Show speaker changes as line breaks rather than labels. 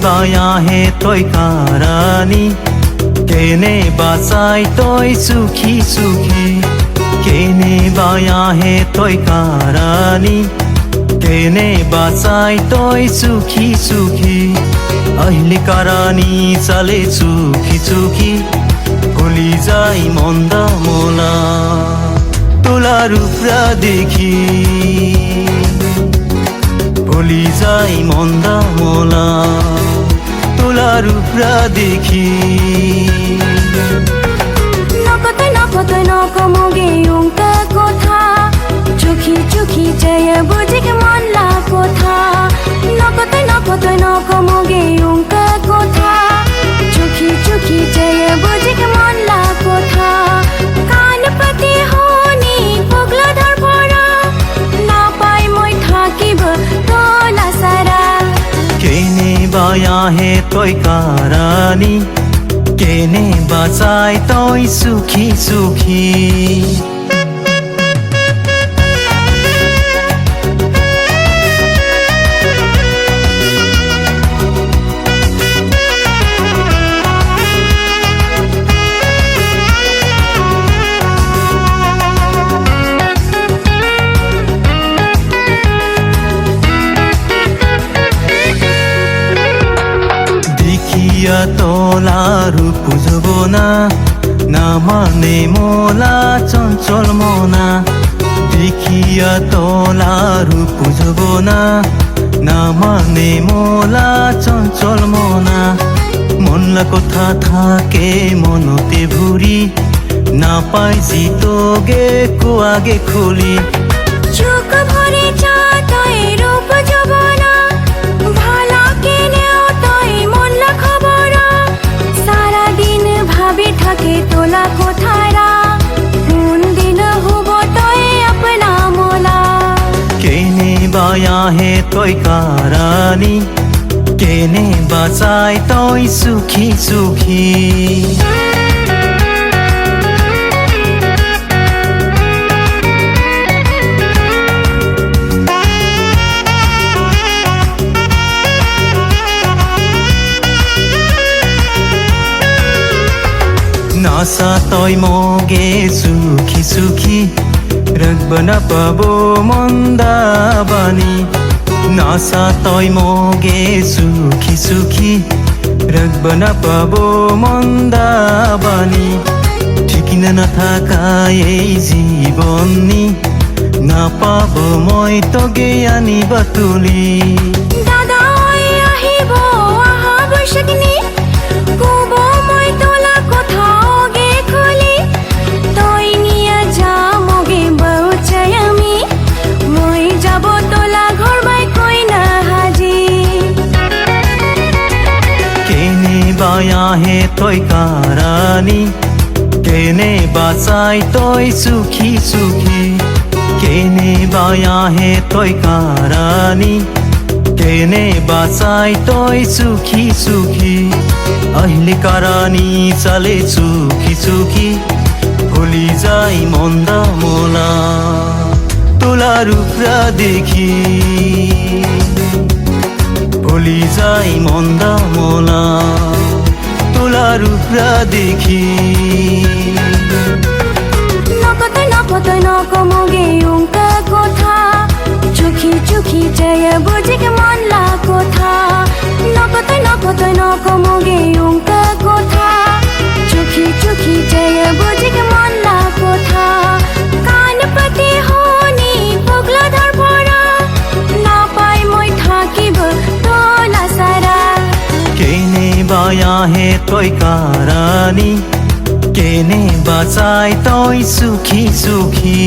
বায়াহে তই কারানি কেনে বাঁচাই তই সুখী সুখী কেনে বায়াহে তই কারানি কেনে বাঁচাই তই সুখী সুখী আহিলি কারানি চালে সুখী সুখী ভুলি যাই মন্দা মোলা তোলা রূপরা দেখি ভুলি যাই মন্দা মোলা তোলা রূপরা দেখি
নকতই নকমগে উঙ্কা কথা চোখি চোখি জয় বুঝিক মনলা কথা নকতই নকমগে উঙ্কা কথা চোখি চোখি জয় বুঝিক মনলা কথা কান পাতি হনি পগলা ধর পড়া না পাই মই থাকিব তোলা সারা
কেনে বায়াহে তই কারানি কেনে বাঁচাই তই সুখী সুখী তোলা রূপ বুঝব না না মানে মোলা চঞ্চল মনা দেখিয়া তোলা রূপ বুঝব না না মানে মোলা চঞ্চল মনা মনলা কথা থাকে মনতে ভুরি না পাইছি তোগে কুয়াগে খুলি
চোখ ভরে চা তই রূপ যবনা ভালা কেনেও তই মনলা খবরা সারা দিন ভাবি থাকে তোলা কোথারা কোন দিন হব তই আপনা মোলা
কেনে বায়াহে তই কারানি কেনে বাঁচাই তই সুখী সুখী নাসা তই মগে সুখী সুখী রাখব না পাবো মন্দা বাণী নাসা তই মগে সুখী সুখী রাখব না পাবো মন্দা বাণী ঠিক না থাকাই এই জীবনী না পাবো মই তোগে আনিবা তুলি
দাদা আহিব আহা বৈশাখনী কব মই তোলা কথা গে খুলি তই নিয়া যা মগে বউচাই আমি মই যাব তোলা ঘর বাই কই না হাজি
কেনে বায়াহে তই কারানি কেনে বাঁচাই তই সুখী সুখী কেনে বায়াহে তই কারানি কেনে বাঁচাই তই সুখী সুখী আহিলি কারানি চালে সুখী সুখী ভুলি যাই মন্দা মোলা তোলা রূপরা দেখি ভুলি যাই মন্দা মোলা তোলা রূপরা দেখি
নকতই নকমগে উঙ্কা কথা চোখি চোখি জয় বুঝিক মনলা কথা নকতই নকমগে উঙ্কা কথা চোখি চোখি জয় বুঝিক মনলা কথা কান পাতি হনি পগলা ধর পড়া না পাই মই থাকিব তোলা সারা
কেনে বায়াহে তই কারানি কেনে বাঁচাই তই সুখী সুখী